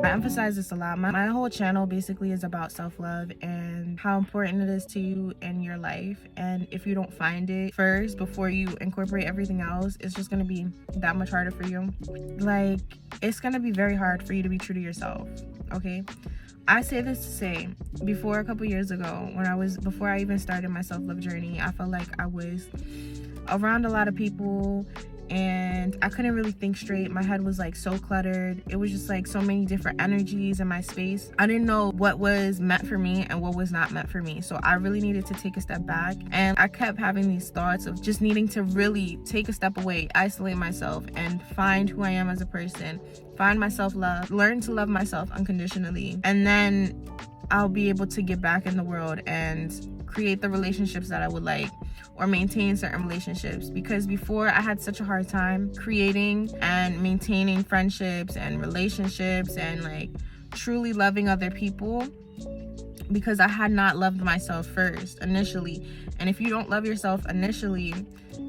I emphasize this a lot. My whole channel basically is about self-love and how important it is to you in your life. And if you don't find it first before you incorporate everything else, it's just going to be that much harder for you. Like, it's going to be very hard for you to be true to yourself, okay? I say this to say, before a couple years ago, before I even started my self-love journey, I felt like I was around a lot of people and I couldn't really think straight. My head was like so cluttered. It was just like so many different energies in my space. I didn't know what was meant for me and what was not meant for me. So I really needed to take a step back, and I kept having these thoughts of just needing to really take a step away, isolate myself, and find who I am as a person, find my self-love, learn to love myself unconditionally, and then I'll be able to get back in the world and create the relationships that I would like, or maintain certain relationships. Because before, I had such a hard time creating and maintaining friendships and relationships and like truly loving other people, because I had not loved myself first initially. And if you don't love yourself initially,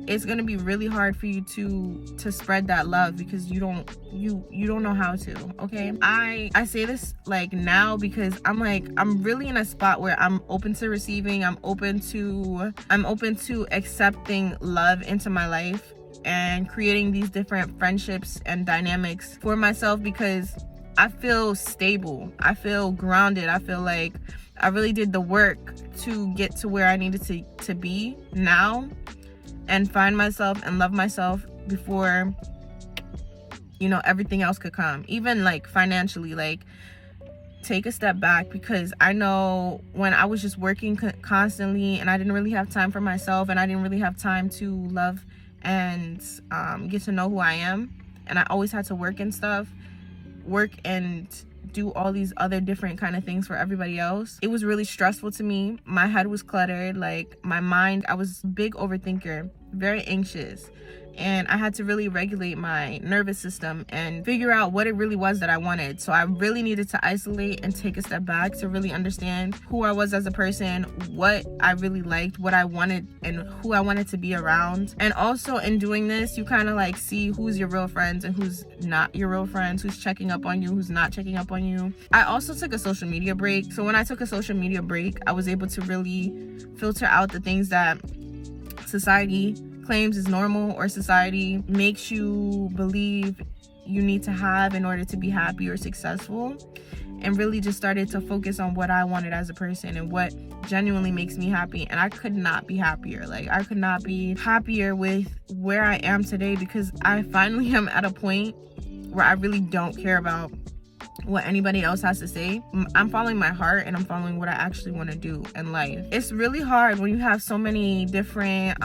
it's going to be really hard for you to spread that love, because you don't know how to, okay? I say this like now because I'm really in a spot where I'm open to receiving, I'm open to accepting love into my life and creating these different friendships and dynamics for myself, because I feel stable, I feel grounded, I feel like I really did the work to get to where I needed to be now, and find myself and love myself before, you know, everything else could come. Even like financially, like take a step back, because I know when I was just working constantly and I didn't really have time for myself, and I didn't really have time to love and get to know who I am, and I always had to work and do all these other different kind of things for everybody else. It was really stressful to me. My head was cluttered, like my mind, I was a big overthinker, very anxious, and I had to really regulate my nervous system and figure out what it really was that I wanted. So I really needed to isolate and take a step back to really understand who I was as a person, what I really liked, what I wanted, and who I wanted to be around. And also in doing this, you kind of like see who's your real friends and who's not your real friends, who's checking up on you, who's not checking up on you. I also took a social media break. So when I took a social media break, I was able to really filter out the things that society claims is normal, or society makes you believe you need to have in order to be happy or successful, and really just started to focus on what I wanted as a person and what genuinely makes me happy. And I could not be happier. Like, I could not be happier with where I am today, because I finally am at a point where I really don't care about what anybody else has to say. I'm following my heart, and I'm following what I actually want to do in life. It's really hard when you have so many different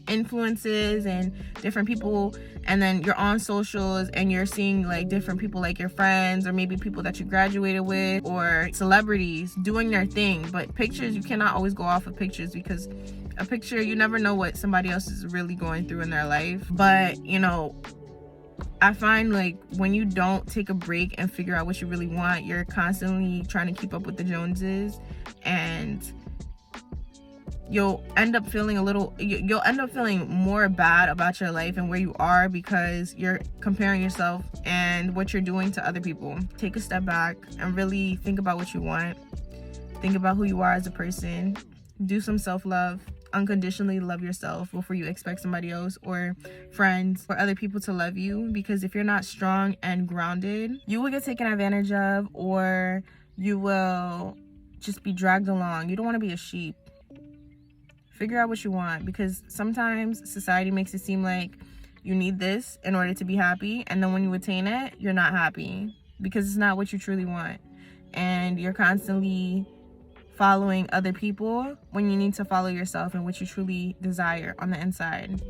influences and different people, and then you're on socials and you're seeing like different people, like your friends or maybe people that you graduated with, or celebrities doing their thing. But pictures, you cannot always go off of pictures, because a picture, you never know what somebody else is really going through in their life. But you know, I find like when you don't take a break and figure out what you really want, you're constantly trying to keep up with the Joneses, and you'll end up feeling more bad about your life and where you are, because you're comparing yourself and what you're doing to other people. Take a step back and really think about what you want. Think about who you are as a person. Do some self-love. Unconditionally love yourself before you expect somebody else or friends or other people to love you, because if you're not strong and grounded, you will get taken advantage of, or you will just be dragged along. You don't want to be a sheep. Figure out what you want, because sometimes society makes it seem like you need this in order to be happy, and then when you attain it, you're not happy, because it's not what you truly want, and you're constantly following other people when you need to follow yourself and what you truly desire on the inside.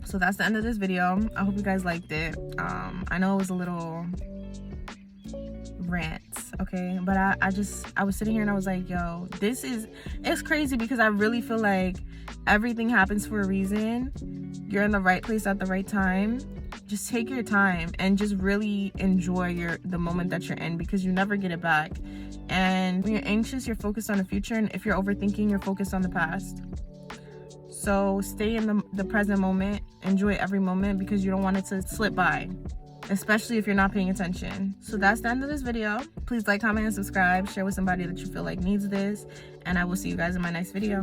So that's the end of this video. I hope you guys liked it. I know it was a little rant, okay, but I was sitting here and I was like, yo, it's crazy, because I really feel like everything happens for a reason. You're in the right place at the right time. Just take your time and just really enjoy the moment that you're in, because you never get it back. And when you're anxious, you're focused on the future, and if you're overthinking, you're focused on the past. So stay in the present moment, enjoy every moment, because you don't want it to slip by. especially if you're not paying attention. So that's the end of this video. Please like, comment, and subscribe. Share with somebody that you feel like needs this, and I will see you guys in my next video.